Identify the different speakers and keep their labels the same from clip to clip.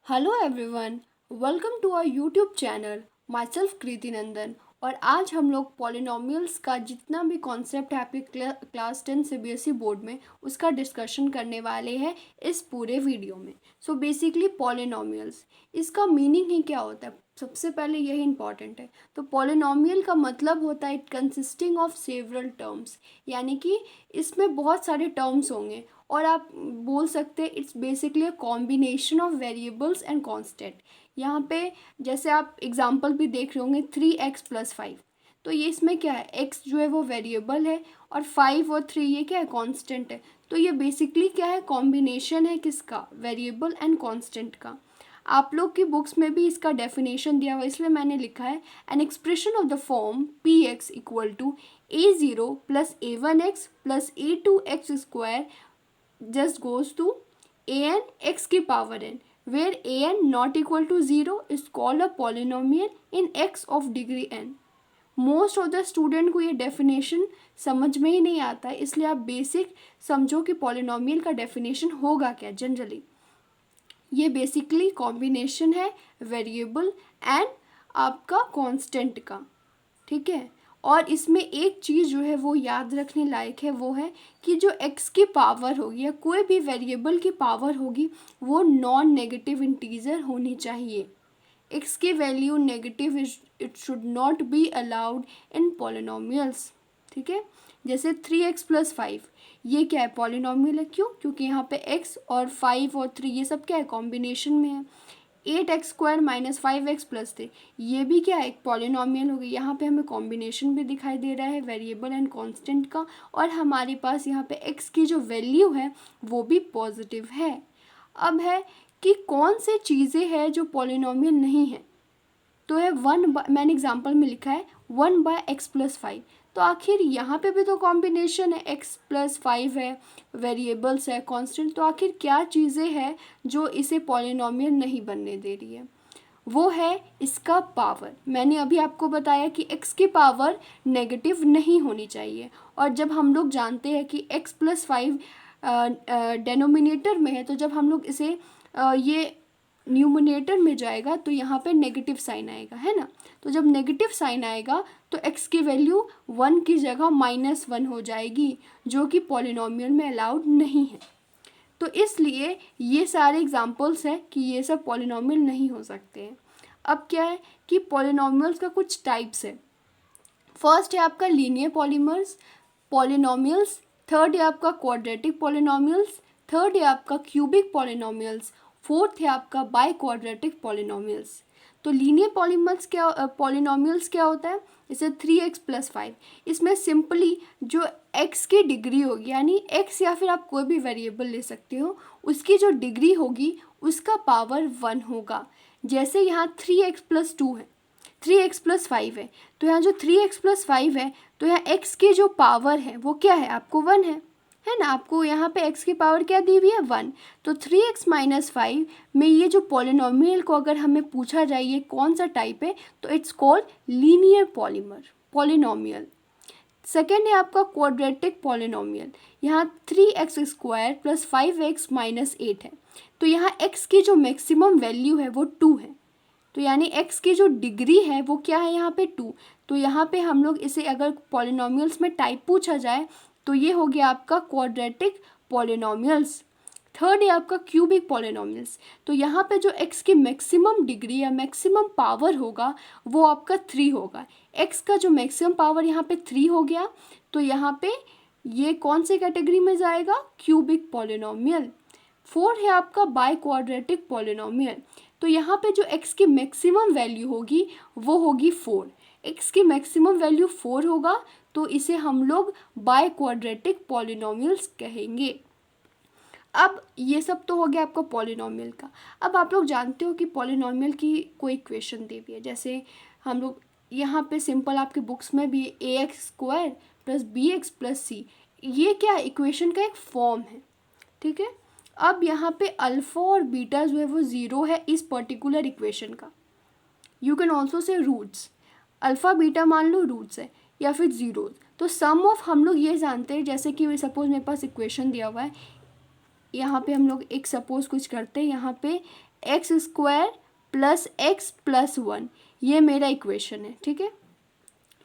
Speaker 1: Hello everyone, welcome to our YouTube channel. Myself Kriti Nandan. और आज हम लोग पॉलिनोमियल्स का जितना भी कॉन्सेप्ट है आपके क्लास 10 सीबीएसई बोर्ड में उसका डिस्कशन करने वाले हैं इस पूरे वीडियो में। सो बेसिकली पॉलिनोमियल्स, इसका मीनिंग ही क्या होता है, सबसे पहले यही इंपॉर्टेंट है। तो पॉलिनोमियल का मतलब होता है it consisting of several terms, यानी कि इसमें बहुत सारे टर्म्स होंगे और आप बोल सकते हैं it's basically a combination of variables and constant. यहाँ पे जैसे आप एग्जांपल भी देख रहे होंगे 3x+5, तो ये इसमें क्या है, x जो है वो वेरिएबल है और 5 और 3 ये क्या है, कांस्टेंट है। तो ये बेसिकली क्या है, कॉम्बिनेशन है किसका, वेरिएबल एंड कांस्टेंट का। आप लोग की बुक्स में भी इसका डेफिनेशन दिया हुआ, इसलिए मैंने लिखा है an expression of the form px equal to a0 plus a1x plus a2x² just goes to an x की power n, where an not equal to 0 is called a polynomial in x of degree n। Most of the student को ये definition समझ में ही नहीं आता है, इसलिए आप बेसिक समझो कि पॉलिनोमियल का डेफिनेशन होगा क्या। जनरली ये बेसिकली कॉम्बिनेशन है वेरिएबल एंड आपका कांस्टेंट का, ठीक है। और इसमें एक चीज़ जो है वो याद रखने लायक है, वो है कि जो x की पावर होगी या कोई भी वेरिएबल की पावर होगी वो नॉन नेगेटिव इंटीजर होनी चाहिए। x की value negative it should not be allowed in polynomials, ठीक है। जैसे 3x+5 ये क्या है, पॉलिनोमियल है। क्यों? क्योंकि यहाँ पे x और 5 और 3 ये सब क्या है, कॉम्बिनेशन में है। 8x² माइनस 5x+3 ये भी क्या है, एक पॉलिनोमियल हो गई। यहाँ पे हमें कॉम्बिनेशन भी दिखाई दे रहा है वेरिएबल एंड कांस्टेंट का, और हमारे पास यहाँ पे x की जो वैल्यू है वो भी पॉजिटिव है। अब है कि कौन से चीज़ें हैं जो पॉलिनोमियल नहीं है, तो है मैंने एग्जांपल में लिखा है 1/x+5। तो आखिर यहाँ पे भी तो कॉम्बिनेशन है, x+5 है, वेरिएबल्स है, कांस्टेंट। तो आखिर क्या चीज़ें हैं जो इसे पॉलिनोमियल नहीं बनने दे रही है, वो है इसका पावर। मैंने अभी आपको बताया कि x की पावर नेगेटिव नहीं होनी चाहिए, और जब हम लोग जानते हैं कि x+5 डेनोमिनेटर में है, तो जब हम लोग इसे ये न्यूमरेटर में जाएगा तो यहाँ पे नेगेटिव साइन आएगा, है ना। तो जब नेगेटिव साइन आएगा तो x की वैल्यू 1 की जगह -1 हो जाएगी, जो कि पॉलिनोमियल में अलाउड नहीं है। तो इसलिए ये सारे एग्जांपल्स हैं कि ये सब पॉलिनोमियल नहीं हो सकते हैं। अब क्या है कि पॉलिनोमियल्स का कुछ टाइप्स है। फर्स्ट है आपका लीनियर पॉलिनोमियल्स, थर्ड है आपका क्वाड्रेटिक पॉलिनोमियल्स, थर्ड है आपका क्यूबिक पॉलिनोमियल्स, फोर्थ है आपका बाई क्वाड्रेटिक पॉलिनोमियल्स। तो लीनियर पॉलिनोमियल्स क्या होता है, जैसे 3x+5, इसमें सिंपली जो x की डिग्री होगी, यानी x या फिर आप कोई भी वेरिएबल ले सकते हो, उसकी जो डिग्री होगी उसका पावर 1 होगा। जैसे यहाँ 3x+2 है, 3x+5 है, तो यहाँ जो 3x+5 है, तो यहाँ x की जो पावर है वो क्या है, आपको 1 है ना। आपको यहाँ पे x की पावर क्या दी हुई है, 1। तो 3x-5 में ये जो पॉलिनोमियल को अगर हमें पूछा जाए ये कौन सा टाइप है, तो it's called linear polynomial. Second है आपका क्वाड्रेटिक पॉलिनोमियल। यहाँ 3x² प्लस 5x माइनस 8 है, तो यहाँ x की जो मैक्सिमम वैल्यू है वो 2 है, तो यानी x की जो डिग्री है वो क्या है, यहाँ पे 2। तो यहाँ पे हम लोग इसे अगर पॉलिनोमियल्स में टाइप पूछा जाए तो ये हो गया आपका क्वाड्रेटिक पॉलिनोमियल्स। थर्ड है आपका क्यूबिक पॉलिनोमियल्स। तो यहाँ पे जो x की मैक्सिमम डिग्री या मैक्सिमम पावर होगा वो आपका 3 होगा। x का जो मैक्सिमम पावर यहाँ पे 3 हो गया, तो यहाँ पे ये कौन से कैटेगरी में जाएगा, क्यूबिक पॉलिनोमियल। फोर्थ है आपका बाई क्वाड्रेटिक पॉलिनोमियल। तो यहाँ पे जो x की मैक्सिमम वैल्यू होगी वो होगी 4। x की मैक्सिमम वैल्यू 4 होगा, तो इसे हम लोग बाई क्वाड्रेटिक पॉलिनोमियल्स कहेंगे। अब ये सब तो हो गया आपका पॉलिनोमियल का। अब आप लोग जानते हो कि पॉलिनोमियल की कोई इक्वेशन दी हुई है, जैसे हम लोग यहाँ पे सिंपल आपके बुक्स में भी ax² plus bx plus c, ये क्या इक्वेशन का एक फॉर्म है, ठीक है। अब यहाँ पे अल्फ़ा और बीटा जो है वो 0 है इस पर्टिकुलर इक्वेशन का। You can also say roots, alpha beta मान लो रूट्स है या फिर जीरोज। तो सम ऑफ हम लोग ये जानते हैं, जैसे कि सपोज मेरे पास इक्वेशन दिया हुआ है, यहाँ पे हम लोग एक सपोज कुछ करते हैं, यहाँ पे x square plus x plus one, ये मेरा इक्वेशन है, ठीक है।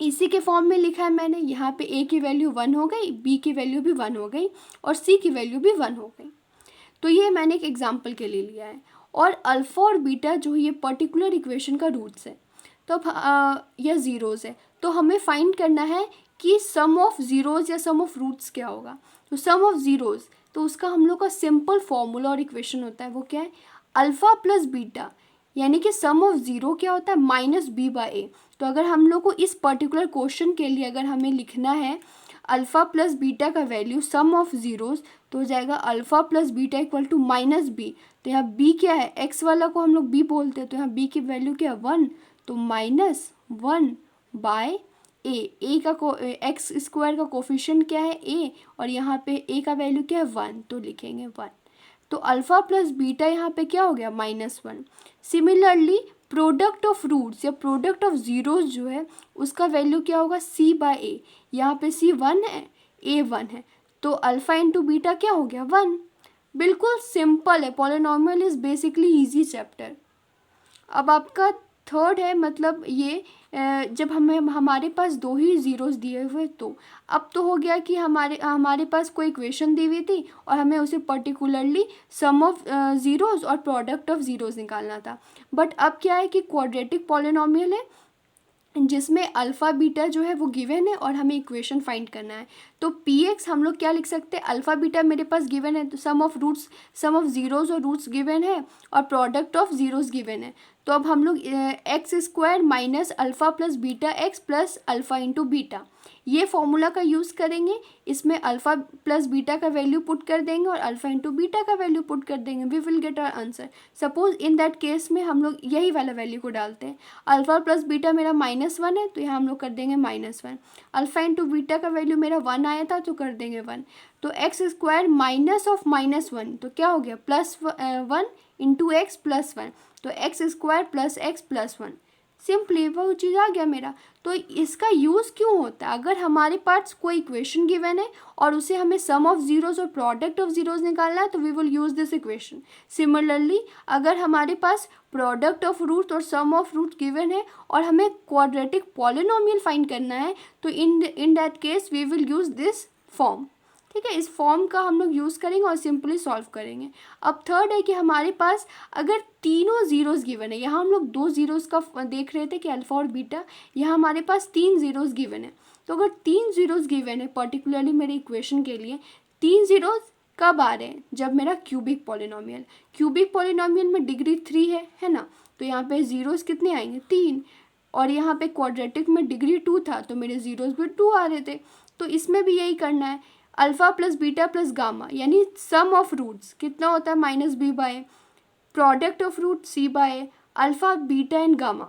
Speaker 1: इसी के फॉर्म में लिखा है मैंने, यहाँ पे ए की वैल्यू 1 हो गई, बी की वैल्यू भी 1 हो गई और सी की वैल्यू भी 1 हो गई। तो ये मैंने एक एग्जांपल के लिए लिया है। और अल्फ़ा और बीटा जो ये पर्टिकुलर इक्वेशन का रूट्स है, तो अब यह ज़ीरोज़ है, तो हमें फाइंड करना है कि सम ऑफ ज़ीरोज़ या सम ऑफ रूट्स क्या होगा। तो सम ऑफ ज़ीरोज़, तो उसका हम लोग का सिंपल फॉर्मूला और इक्वेशन होता है, वो क्या है, अल्फ़ा प्लस बीटा, यानी कि सम ऑफ ज़ीरो क्या होता है, माइनस बी बाई ए। तो अगर हम लोग को इस पर्टिकुलर क्वेश्चन के लिए अगर हमें लिखना है अल्फ़ा प्लस बीटा का वैल्यू सम ऑफ ज़ीरोज़, तो हो जाएगा alpha plus beta equal to minus B. तो यहाँ बी क्या है, एक्स वाला को हम लोग बी बोलते हैं, तो यहाँ बी की वैल्यू क्या है, 1, तो माइनस 1 बाय ए का एक्स स्क्वायर का कोफिशिएंट क्या है, ए, और यहाँ पे ए का वैल्यू क्या है, 1, तो लिखेंगे 1। तो अल्फ़ा प्लस बीटा यहाँ पे क्या हो गया, -1। सिमिलरली प्रोडक्ट ऑफ रूट्स या प्रोडक्ट ऑफ ज़ीरोज़ जो है उसका वैल्यू क्या होगा, सी बाय ए। यहाँ पे सी 1 है, ए 1 है, तो अल्फ़ा इंटू बीटा क्या हो गया, 1। बिल्कुल सिंपल है, polynomial is basically easy chapter. अब आपका थर्ड है, मतलब ये जब हमें हमारे पास दो ही ज़ीरोज़ दिए हुए, तो अब तो हो गया कि हमारे पास कोई इक्वेशन दी हुई थी और हमें उसे पर्टिकुलरली सम ऑफ ज़ीरोज़ और प्रोडक्ट ऑफ ज़ीरोज़ निकालना था। बट अब क्या है कि क्वाड्रेटिक पॉलिनॉमियल है जिसमें अल्फ़ा बीटा जो है वो गिवन है और हमें इक्वेशन फाइंड करना है। तो पी एक्स हम लोग क्या लिख सकते हैं, अल्फ़ा बीटा मेरे पास गिवन है, तो सम ऑफ ज़ीरोज़ और रूट्स गिवन है और प्रोडक्ट ऑफ ज़ीरोज़ गिवन है। तो अब हम लोग x square minus alpha plus beta x plus alpha into beta, ये फॉर्मूला का यूज़ करेंगे। इसमें अल्फ़ा प्लस बीटा का वैल्यू पुट कर देंगे और अल्फ़ा इंटू बीटा का वैल्यू पुट कर देंगे, we will get our answer. Suppose in that case में हम लोग यही वाला वैल्यू को डालते हैं, अल्फ़ा प्लस बीटा मेरा -1 है, तो यहाँ हम लोग कर देंगे -1। अल्फ़ा इंटू बीटा का वैल्यू मेरा 1 आया था, तो कर देंगे 1। तो एक्स स्क्वायर माइनस ऑफ -1, तो क्या हो गया, +1 इंटू एक्स प्लस 1, तो x square plus x plus 1। Simply वो चीज़ आ गया मेरा। तो इसका यूज़ क्यों होता है, अगर हमारे पास कोई इक्वेशन गिवन है और उसे हमें सम ऑफ ज़ीरोज़ और प्रोडक्ट ऑफ ज़ीरोज़ निकालना है, तो we will use this equation. Similarly अगर हमारे पास प्रोडक्ट ऑफ रूट और सम ऑफ रूट गिवन है और हमें क्वाड्रेटिक पॉलिनॉमियल फाइंड करना है, तो in that case we will use this form, ठीक है। इस फॉर्म का हम लोग यूज़ करेंगे और सिंपली सॉल्व करेंगे। अब थर्ड है कि हमारे पास अगर तीनों ज़ीरोज़ गिवन है, यहाँ हम लोग दो ज़ीरोज़ का देख रहे थे कि अल्फ़ा और बीटा, यहाँ हमारे पास 3 ज़ीरोज़ गिवन है। तो अगर 3 ज़ीरोज़ गिवन है पर्टिकुलरली मेरे इक्वेशन के लिए, 3 ज़ीरोज़ कब आ रहे हैं, जब मेरा क्यूबिक पॉलिनॉमियल में डिग्री 3 है ना, तो यहाँ पे ज़ीरोज़ कितने आएंगे, 3। और यहाँ पे क्वाड्रेटिक में डिग्री 2 था, तो मेरे ज़ीरोज़ भी 2 आ रहे थे। तो इसमें भी यही करना है, alpha plus beta plus gamma, यानी सम ऑफ रूट्स कितना होता है, -b by product of root c by alpha beta and gamma,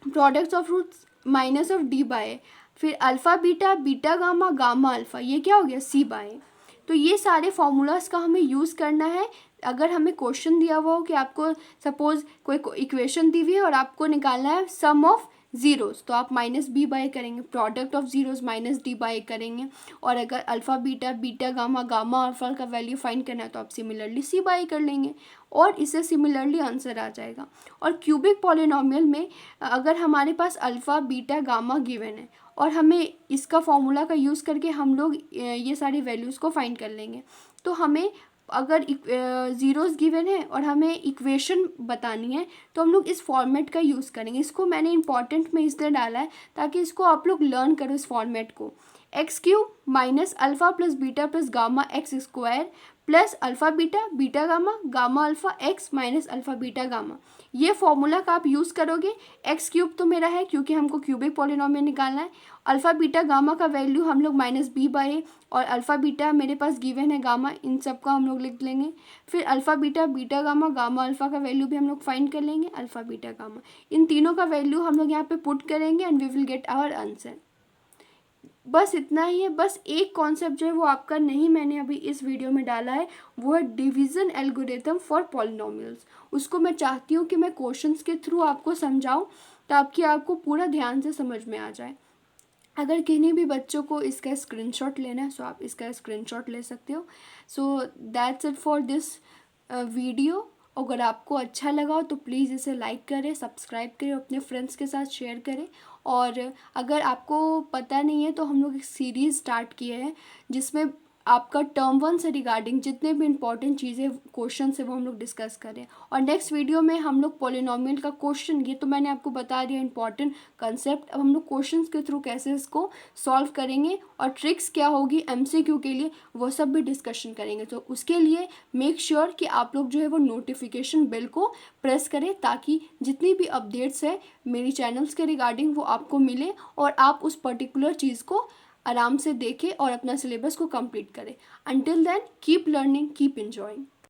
Speaker 1: products of roots minus of d by फिर alpha beta beta gamma gamma alpha, ये क्या हो गया, c bye. तो ये सारे फॉर्मूलाज का हमें यूज़ करना है। अगर हमें क्वेश्चन दिया हुआ हो कि आपको सपोज कोई इक्वेशन दी हुई है और आपको निकालना है सम ऑफ ज़ीरोज़, तो आप -b बाय करेंगे, product of zeros -d by करेंगे, और अगर alpha beta beta gamma gamma alpha का वैल्यू फाइंड करना है तो आप सिमिलरली c बाय कर लेंगे और इससे सिमिलरली आंसर आ जाएगा। और क्यूबिक पॉलिनॉमियल में अगर हमारे पास अल्फ़ा बीटा गामा गिवन है और हमें इसका फॉर्मूला का यूज़ करके हम लोग ये सारी वैल्यूज़ को फाइंड कर लेंगे, तो हमें अगर ज़ीरोज़ गिवन है और हमें इक्वेशन बतानी है, तो हम लोग इस फॉर्मेट का यूज़ करेंगे। इसको मैंने इंपॉर्टेंट में इसलिए डाला है ताकि इसको आप लोग लर्न करो, इस फॉर्मेट को। X cube minus alpha plus beta plus gamma x square plus alpha beta beta gamma gamma alpha x minus alpha beta gamma, ये फॉर्मूला का आप यूज़ करोगे। एक्स क्यूब तो मेरा है क्योंकि हमको क्यूबिक पॉलिनॉमियल निकालना है। अल्फ़ा बीटा गामा का वैल्यू हम लोग -b बाय और अल्फ़ा बीटा मेरे पास गिवन है गामा, इन सब का हम लोग लिख लेंगे। फिर alpha beta beta gamma gamma alpha का वैल्यू भी हम लोग फाइंड कर लेंगे, अल्फ़ा बीटा गामा, इन तीनों का वैल्यू हम लोग यहाँ पे पुट करेंगे and we will get our answer. बस इतना ही है। बस एक कॉन्सेप्ट जो है वो आपका नहीं मैंने अभी इस वीडियो में डाला है, वो है डिवीज़न एल्गोरिथम फॉर पॉलिनॉमियल्स। उसको मैं चाहती हूँ कि मैं क्वेश्चंस के थ्रू आपको समझाऊँ ताकि आपको पूरा ध्यान से समझ में आ जाए। अगर किन्हीं भी बच्चों को इसका स्क्रीनशॉट लेना है तो आप इसका स्क्रीनशॉट ले सकते हो। So that's it for this video. अगर आपको अच्छा लगा हो तो प्लीज़ इसे लाइक करें, सब्सक्राइब करें, अपने फ्रेंड्स के साथ शेयर करें। और अगर आपको पता नहीं है तो हम लोग एक सीरीज़ स्टार्ट किए हैं जिसमें आपका टर्म वन से रिगार्डिंग जितने भी इंपॉर्टेंट चीज़ें क्वेश्चन है वो हम लोग डिस्कस करें। और नेक्स्ट वीडियो में हम लोग पॉलिनोमियल का क्वेश्चन, ये तो मैंने आपको बता दिया इंपॉर्टेंट कंसेप्ट, अब हम लोग क्वेश्चन के थ्रू कैसे इसको सॉल्व करेंगे और ट्रिक्स क्या होगी एमसीक्यू के लिए वो सब भी डिस्कशन करेंगे। तो उसके लिए मेक श्योर कि आप लोग जो है वो नोटिफिकेशन बेल को प्रेस करें ताकि जितनी भी अपडेट्स है मेरी चैनल्स के रिगार्डिंग वो आपको मिले और आप उस पर्टिकुलर चीज़ को आराम से देखें और अपना सिलेबस को कंप्लीट करें। Until then keep learning, keep enjoying.